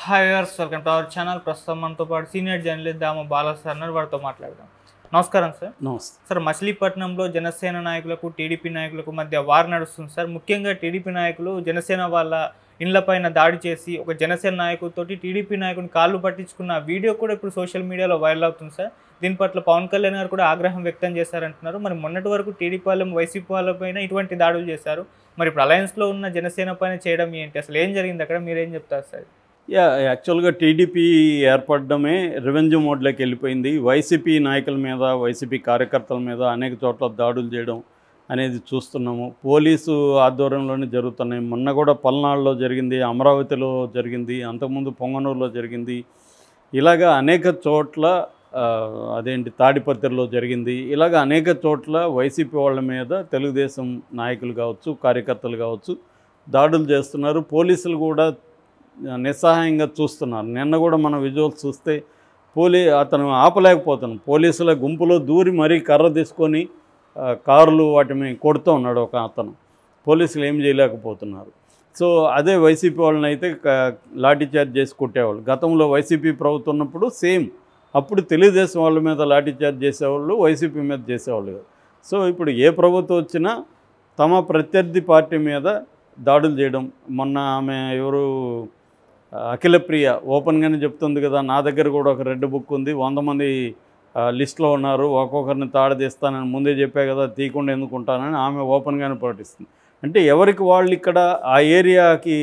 Hi viewers, welcome to our channel. ప్రస్తుతం మనతో పాటు సీనియర్ జర్నలిస్ట్ దామ బాలా సార్ ఉన్నారు. వారితో మాట్లాడదాం. నమస్కారం సార్. నమస్తే. సార్, మచిలీపట్నంలో జనసేన నాయకులకు టీడీపీ నాయకులకు మధ్య వార్ నడుస్తుంది సార్. ముఖ్యంగా టీడీపీ నాయకులు జనసేన వాళ్ళ ఇండ్లపైన దాడి చేసి ఒక జనసేన నాయకుడితోటి టీడీపీ నాయకుని కాళ్ళు పట్టించుకున్న వీడియో కూడా ఇప్పుడు సోషల్ మీడియాలో వైరల్ అవుతుంది సార్. దీని పట్ల పవన్ కళ్యాణ్ గారు కూడా ఆగ్రహం వ్యక్తం చేశారంటున్నారు. మరి మొన్నటి వరకు టీడీపీ వాళ్ళ వైసీపీ వాళ్ళపైన ఇటువంటి దాడులు చేశారు. మరి ఇప్పుడు అలయన్స్లో ఉన్న జనసేన పైన చేయడం ఏంటి? అసలు ఏం జరిగింది అక్కడ? మీరేం చెప్తారు సార్? యాక్చువల్గా టీడీపీ ఏర్పడడమే రివెంజ్ మోడ్లోకి వెళ్ళిపోయింది. వైసీపీ నాయకుల మీద, వైసీపీ కార్యకర్తల మీద అనేక చోట్ల దాడులు చేయడం అనేది చూస్తున్నాము. పోలీసు ఆధ్వర్యంలోనే జరుగుతున్నాయి. మొన్న కూడా పల్నాడులో జరిగింది, అమరావతిలో జరిగింది, అంతకుముందు పొంగనూరులో జరిగింది. ఇలాగా అనేక చోట్ల తాడిపత్రిలో జరిగింది. ఇలాగ అనేక చోట్ల వైసీపీ వాళ్ళ మీద తెలుగుదేశం నాయకులు కావచ్చు, కార్యకర్తలు కావచ్చు దాడులు చేస్తున్నారు. పోలీసులు కూడా నిస్సహాయంగా చూస్తున్నారు. నిన్న కూడా మనం విజువల్స్ చూస్తే అతను ఆపలేకపోతున్నాం. పోలీసుల గుంపులో దూరి మరీ కర్ర తీసుకొని కార్లు వాటి మీద కొడుతూ ఉన్నాడు ఒక అతను. పోలీసులు ఏం చేయలేకపోతున్నారు. సో అదే వైసీపీ వాళ్ళని అయితే లాఠీచార్జ్ చేసి కొట్టేవాళ్ళు. గతంలో వైసీపీ ప్రభుత్వం ఉన్నప్పుడు సేమ్, అప్పుడు తెలుగుదేశం వాళ్ళ మీద లాఠీచార్జ్ చేసేవాళ్ళు, వైసీపీ మీద చేసేవాళ్ళు కాదు. సో ఇప్పుడు ఏ ప్రభుత్వం వచ్చినా తమ ప్రత్యర్థి పార్టీ మీద దాడులు చేయడం. మొన్న ఆమె ఎవరు అఖిలప్రియ ఓపెన్గానే చెప్తుంది కదా, నా దగ్గర కూడా ఒక రెడ్ బుక్ ఉంది, 100 మంది లిస్టులో ఉన్నారు, ఒక్కొక్కరిని తాడదీస్తానని ముందే చెప్పే కదా, తీయకుండా ఎందుకుంటానని ఆమె ఓపెన్గానే ప్రకటిస్తుంది. అంటే ఎవరికి వాళ్ళు ఇక్కడ ఆ ఏరియాకి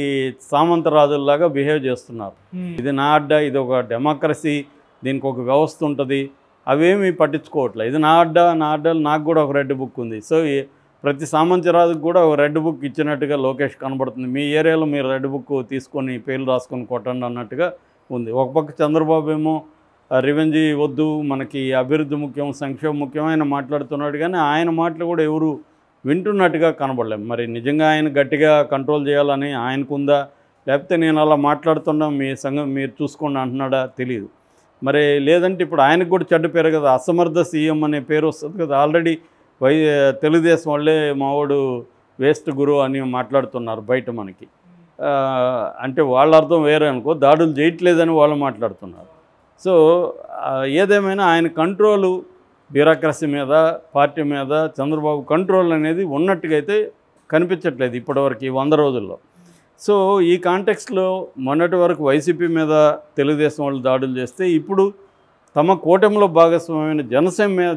సామంతరాజుల్లాగా బిహేవ్ చేస్తున్నారు. ఇది నా అడ్డ, ఇది ఒక డెమోక్రసీ, దీనికి ఒక వ్యవస్థ ఉంటుంది, అవేమీ పట్టించుకోవట్లేదు. ఇది నా అడ్డలు, నాకు కూడా ఒక రెడ్ బుక్ ఉంది. సో ప్రతి సామంతరాజుకు కూడా ఒక రెడ్ బుక్ ఇచ్చినట్టుగా లోకేష్ కనబడుతుంది. మీ ఏరియాలో మీరు రెడ్ బుక్ తీసుకొని పేర్లు రాసుకొని కొట్టండి అన్నట్టుగా ఉంది. ఒక పక్క చంద్రబాబు ఏమో రివెంజ్ వద్దు, మనకి అభివృద్ధి ముఖ్యం, సంక్షేమం ముఖ్యం ఆయన మాట్లాడుతున్నాడు. కానీ ఆయన మాటలు కూడా ఎవరు వింటున్నట్టుగా కనబడలేము. మరి నిజంగా ఆయన గట్టిగా కంట్రోల్ చేయాలని ఆయనకుందా, లేకపోతే నేను అలా మాట్లాడుతున్నా మీ సంగతి మీరు చూసుకోండి అంటున్నాడా తెలియదు. మరి లేదంటే ఇప్పుడు ఆయనకు కూడా చెడ్డ పేరు కదా, అసమర్థ సీఎం అనే పేరు వస్తుంది కదా. ఆల్రెడీ తెలుగుదేశం వాళ్ళే మావాడు వేస్ట్ గురు అని మాట్లాడుతున్నారు బయట మనకి. అంటే వాళ్ళ అర్థం వేరే అనుకో, దాడులు చేయట్లేదని వాళ్ళు మాట్లాడుతున్నారు. సో ఏదేమైనా ఆయన కంట్రోలు బ్యూరోక్రసీ మీద, పార్టీ మీద చంద్రబాబు కంట్రోల్ అనేది ఉన్నట్టుగా అయితే కనిపించట్లేదు ఇప్పటివరకు ఈ 100 రోజుల్లో. సో ఈ కాంటెక్స్ట్లో మొన్నటి వరకు వైసీపీ మీద తెలుగుదేశం వాళ్ళు దాడులు చేస్తే, ఇప్పుడు తమ కూటమిలో భాగస్వామైన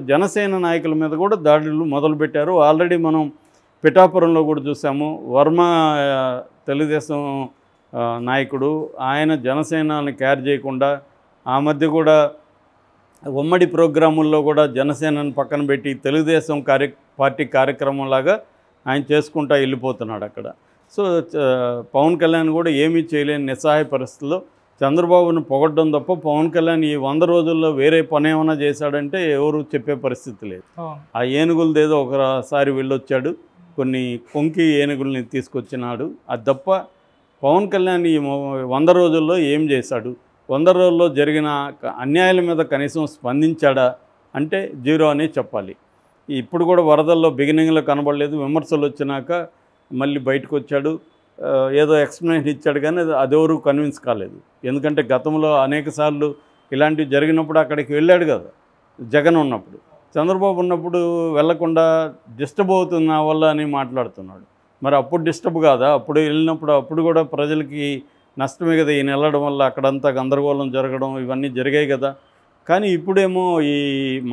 జనసేన నాయకుల మీద కూడా దాడులు మొదలుపెట్టారు. ఆల్రెడీ మనం పిఠాపురంలో కూడా చూసాము. వర్మ తెలుగుదేశం నాయకుడు, ఆయన జనసేనని కేర్ చేయకుండా ఆ మధ్య కూడా ఉమ్మడి ప్రోగ్రాముల్లో కూడా జనసేనని పక్కన పెట్టి తెలుగుదేశం పార్టీ కార్యక్రమంలాగా ఆయన చేసుకుంటూ వెళ్ళిపోతున్నాడు అక్కడ. సో పవన్ కళ్యాణ్ కూడా ఏమీ చేయలేని నిస్సహాయ పరిస్థితుల్లో చంద్రబాబును పొగడ్డం తప్ప పవన్ కళ్యాణ్ ఈ 100 రోజుల్లో వేరే పని ఏమైనా చేశాడంటే ఎవరు చెప్పే పరిస్థితి లేదు. ఆ ఏనుగులదేదో ఒకసారి వెళ్ళొచ్చాడు, కొన్ని కొంకి ఏనుగుల్ని తీసుకొచ్చినాడు. అది తప్ప పవన్ కళ్యాణ్ ఈ 100 రోజుల్లో ఏం చేశాడు? 100 రోజుల్లో జరిగిన అన్యాయాల మీద కనీసం స్పందించాడా అంటే జీరో అనే చెప్పాలి. ఇప్పుడు కూడా వరదల్లో బిగినింగ్లో కనబడలేదు, విమర్శలు వచ్చినాక మళ్ళీ బయటకు వచ్చాడు, ఏదో ఎక్స్ప్లెనేషన్ ఇచ్చాడు. కానీ అదెవరు కన్విన్స్ కాలేదు. ఎందుకంటే గతంలో అనేక సార్లు ఇలాంటివి జరిగినప్పుడు అక్కడికి వెళ్ళాడు కదా, జగన్ ఉన్నప్పుడు. చంద్రబాబు ఉన్నప్పుడు వెళ్లకుండా డిస్టర్బ్ అవుతుంది నా వల్ల అని మాట్లాడుతున్నాడు. మరి అప్పుడు డిస్టర్బ్ కాదా? అప్పుడు వెళ్ళినప్పుడు అప్పుడు కూడా ప్రజలకి నష్టమే కదా ఈయన వెళ్ళడం వల్ల, అక్కడంతా గందరగోళం జరగడం ఇవన్నీ జరిగాయి కదా. కానీ ఇప్పుడేమో ఈ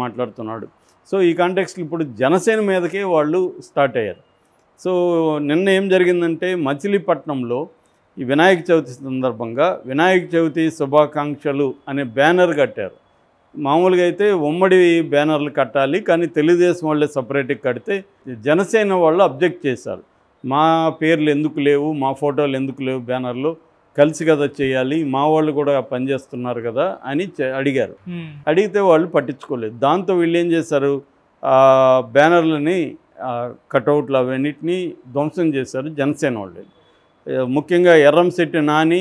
మాట్లాడుతున్నాడు. సో ఈ కాంటెక్స్లో ఇప్పుడు జనసేన మీదకే వాళ్ళు స్టార్ట్ అయ్యారు. సో నిన్న ఏం జరిగిందంటే, మచిలీపట్నంలో ఈ వినాయక చవితి సందర్భంగా వినాయక చవితి శుభాకాంక్షలు అనే బ్యానర్ కట్టారు. మామూలుగా అయితే ఉమ్మడి బ్యానర్లు కట్టాలి, కానీ తెలుగుదేశం వాళ్ళే సపరేట్గా కడితే జనసేన వాళ్ళు అబ్జెక్ట్ చేశారు. మా పేర్లు ఎందుకు లేవు, మా ఫోటోలు ఎందుకు లేవు బ్యానర్లు, కలిసి కదా చేయాలి, మా వాళ్ళు కూడా పనిచేస్తున్నారు కదా అని అడిగారు. అడిగితే వాళ్ళు పట్టించుకోలేదు. దాంతో వీళ్ళు ఏం చేశారు, బ్యానర్లని కటౌట్లు అవన్నిటినీ ధ్వంసం చేశారు జనసేన వాళ్ళు. ముఖ్యంగా ఎర్రంశెట్టి నాని,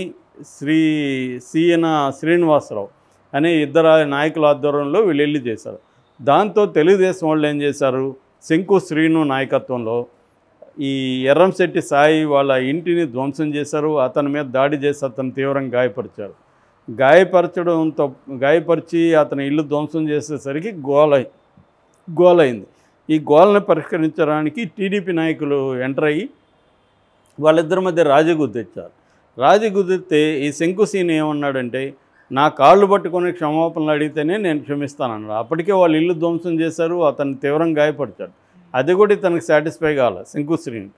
సీఎన శ్రీనివాసరావు అనే ఇద్దరు నాయకుల ఆధ్వర్యంలో వీళ్ళు వెళ్ళి చేశారు. దాంతో తెలుగుదేశం వాళ్ళు ఏం చేశారు, శంకు శ్రీను నాయకత్వంలో ఈ ఎర్రంశెట్టి సాయి వాళ్ళ ఇంటిని ధ్వంసం చేశారు. అతని మీద దాడి చేసి అతను తీవ్రంగా గాయపరిచారు. గాయపరిచి అతని ఇల్లు ధ్వంసం చేసేసరికి గోలైంది. ఈ గోలను పరిష్కరించడానికి టీడీపీ నాయకులు ఎంటర్ అయ్యి వాళ్ళిద్దరి మధ్య రాజీ కుదిర్చారు. రాజీ కుదిరితే ఈ శంకుసీని ఏమన్నాడంటే, నా కాళ్ళు పట్టుకొని క్షమాపణలు అడిగితేనే నేను క్షమిస్తానన్నాడు. అప్పటికే వాళ్ళు ఇల్లు ధ్వంసం చేశారు, అతన్ని తీవ్రంగా గాయపరిచాడు. అది కూడా తనకు సాటిస్ఫై కావాలి శంకుశ్రీని.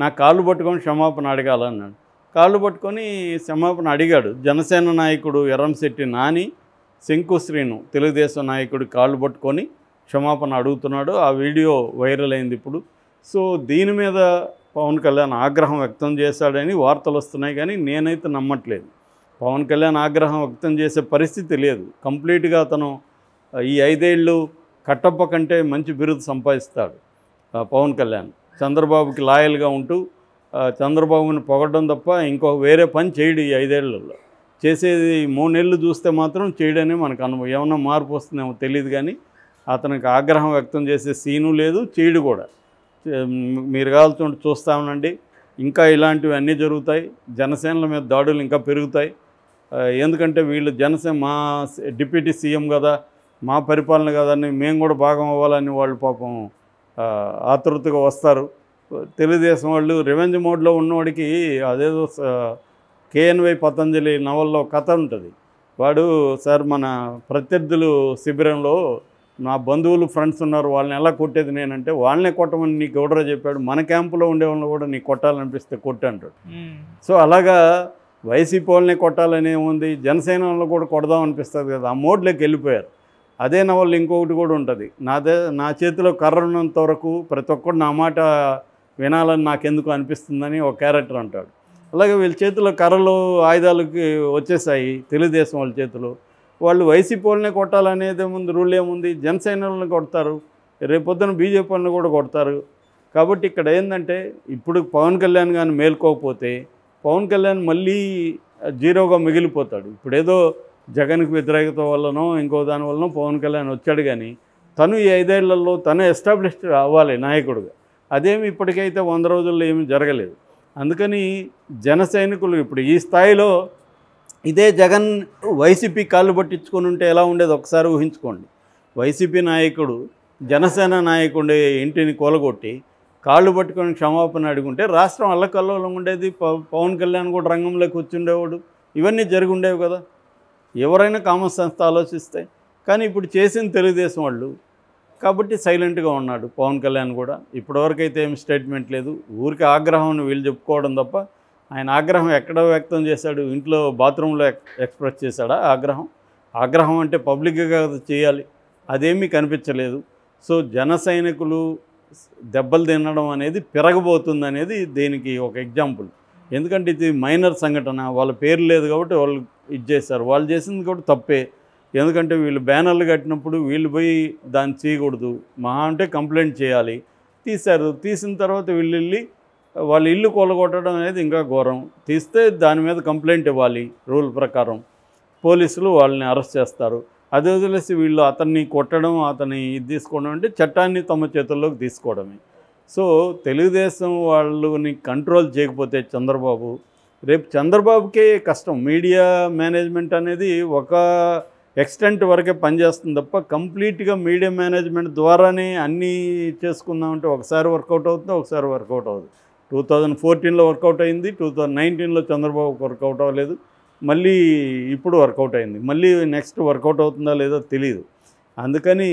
నా కాళ్ళు పట్టుకొని క్షమాపణ అడగాలన్నాడు. కాళ్ళు పట్టుకొని క్షమాపణ అడిగాడు. జనసేన నాయకుడు ఎర్రంశెట్టి నాని శంకుశ్రీను తెలుగుదేశం నాయకుడి కాళ్ళు పట్టుకొని క్షమాపణ అడుగుతున్నాడు. ఆ వీడియో వైరల్ అయింది ఇప్పుడు. సో దీని మీద పవన్ కళ్యాణ్ ఆగ్రహం వ్యక్తం చేశాడని వార్తలు వస్తున్నాయి, కానీ నేనైతే నమ్మట్లేదు. పవన్ కళ్యాణ్ ఆగ్రహం వ్యక్తం చేసే పరిస్థితి లేదు. కంప్లీట్గా అతను ఈ 5 ఏళ్ళు కట్టప్ప కంటే మంచి బిరుదు సంపాదిస్తాడు పవన్ కళ్యాణ్. చంద్రబాబుకి లాయల్గా ఉంటూ చంద్రబాబుని పొగడడం తప్ప ఇంకో వేరే పని చేయడు. ఈ 5 ఏళ్లలో చేసేది 3 నెలలు చూస్తే మాత్రం చేయడని మనకు అనుభవం. ఏమన్నా మార్పు వస్తుందేమో తెలియదు, కానీ అతనికి ఆగ్రహం వ్యక్తం చేసే సీను లేదు, చేయడు కూడా. మీరు కావాల్సి చూస్తామనండి, ఇంకా ఇలాంటివి అన్నీ జరుగుతాయి. జనసేనల మీద దాడులు ఇంకా పెరుగుతాయి. ఎందుకంటే వీళ్ళు మా డిప్యూటీ సీఎం కదా, మా పరిపాలన కదని మేము కూడా భాగం అవ్వాలని వాళ్ళు పాపం ఆతృతగా వస్తారు. తెలుగుదేశం వాళ్ళు రివెంజ్ మోడ్లో ఉన్నవాడికి అదేదో కేఎన్వై పతంజలి నవల్లో కథ ఉంటుంది. వాడు సార్ మన ప్రత్యర్థులు శిబిరంలో నా బంధువులు ఫ్రెండ్స్ ఉన్నారు, వాళ్ళని ఎలా కొట్టేది నేనంటే, వాళ్ళనే కొట్టమని నీకు ఎవడరా చెప్పాడు, మన క్యాంపులో ఉండేవాళ్ళని కూడా నీకు కొట్టాలనిపిస్తే కొట్టు అంటాడు. సో అలాగా వైసీపీ వాళ్ళని కొట్టాలని ఏముంది, జనసేన వాళ్ళు కూడా కొడదాం అనిపిస్తుంది కదా, ఆ మోడ్లోకి వెళ్ళిపోయారు. అదే నవల్లో ఇంకొకటి కూడా ఉంటుంది, నా చేతిలో కర్ర ఉన్నంత వరకు ప్రతి ఒక్కడు నా మాట వినాలని నాకెందుకు అనిపిస్తుందని ఒక క్యారెక్టర్ అంటాడు. అలాగే వీళ్ళ చేతిలో కర్రలు ఆయుధాలకి వచ్చేసాయి తెలుగుదేశం వాళ్ళ చేతిలో. వాళ్ళు వైసీపీ వాళ్ళనే కొట్టాలనేది ముందు రూల్ ఏముంది, జనసేన వాళ్ళని కొడతారు, రేపొద్దున బీజేపీ వాళ్ళని కూడా కొడతారు. కాబట్టి ఇక్కడ ఏంటంటే, ఇప్పుడు పవన్ కళ్యాణ్ కానీ మేల్కోకపోతే పవన్ కళ్యాణ్ మళ్ళీ జీరోగా మిగిలిపోతాడు. ఇప్పుడేదో జగన్కి వ్యతిరేకత వల్లనో ఇంకో దాని వల్లనో పవన్ కళ్యాణ్ వచ్చాడు, కానీ తను ఈ 5 ఏళ్లలో తను ఎస్టాబ్లిష్డ్ అవ్వాలి నాయకుడుగా. అదేమి ఇప్పటికైతే 100 రోజుల్లో ఏమీ జరగలేదు. అందుకని జన సైనికులు ఇప్పుడు ఈ స్థాయిలో ఇదే జగన్ వైసీపీ కాళ్ళు పట్టించుకొని ఉంటే ఎలా ఉండేది ఒకసారి ఊహించుకోండి. వైసీపీ నాయకుడు జనసేన నాయకుడి ఇంటిని కూలగొట్టి కాళ్ళు పట్టుకొని క్షమాపణ అడుగుంటే రాష్ట్రం అల్లకల్లోలం ఉండేది. పవన్ కళ్యాణ్ కూడా రంగంలోకి వచ్చిండేవాడు, ఇవన్నీ జరిగి ఉండేవి కదా, ఎవరైనా కామన్ సెన్స్ ఆలోచిస్తే. కానీ ఇప్పుడు చేసింది తెలుగుదేశం వాళ్ళు కాబట్టి సైలెంట్గా ఉన్నాడు పవన్ కళ్యాణ్ కూడా. ఇప్పటివరకు అయితే ఏం స్టేట్మెంట్ లేదు, ఊరికి ఆగ్రహం వీళ్ళు చెప్పుకోవడం తప్ప. ఆయన ఆగ్రహం ఎక్కడ వ్యక్తం చేశాడు, ఇంట్లో బాత్రూంలో ఎక్స్ప్రెస్ చేశాడా ఆగ్రహం అంటే పబ్లిక్గా చేయాలి, అదేమీ కనిపించలేదు. సో జన సైనికులు దెబ్బలు తినడం అనేది పెరగబోతుంది అనేది దీనికి ఒక ఎగ్జాంపుల్. ఎందుకంటే ఇది మైనర్ సంఘటన, వాళ్ళ పేరు లేదు కాబట్టి వాళ్ళు ఇది చేశారు. వాళ్ళు చేసింది కూడా తప్పే. ఎందుకంటే వీళ్ళు బ్యానర్లు కట్టినప్పుడు వీళ్ళు పోయి దాన్ని చేయకూడదు, మహా అంటే కంప్లైంట్ చేయాలి. తీశారు, తీసిన తర్వాత వీళ్ళు వెళ్ళి వాళ్ళ ఇల్లు కూలగొట్టడం అనేది ఇంకా ఘోరం. తీస్తే దాని మీద కంప్లైంట్ ఇవ్వాలి రూల్ ప్రకారం, పోలీసులు వాళ్ళని అరెస్ట్ చేస్తారు. అది వదిలేసి వీళ్ళు అతన్ని కొట్టడం, అతన్ని ఇది తీసుకోవడం అంటే చట్టాన్ని తమ చేతుల్లోకి తీసుకోవడమే. సో తెలుగుదేశం వాళ్ళని కంట్రోల్ చేయకపోతే చంద్రబాబు, రేపు చంద్రబాబుకే కష్టం. మీడియా మేనేజ్మెంట్ అనేది ఒక ఎక్స్టెంట్ వరకే పనిచేస్తుంది తప్ప కంప్లీట్గా మీడియా మేనేజ్మెంట్ ద్వారానే అన్నీ చేసుకుందామంటే ఒకసారి వర్కౌట్ అవుతుంది, ఒకసారి వర్కౌట్ అవుతుంది. 2014లో వర్కౌట్ అయింది, 2019లో చంద్రబాబుకి వర్కౌట్ అవ్వలేదు, మళ్ళీ ఇప్పుడు వర్కౌట్ అయింది. మళ్ళీ నెక్స్ట్ వర్కౌట్ అవుతుందా లేదో తెలియదు. అందుకని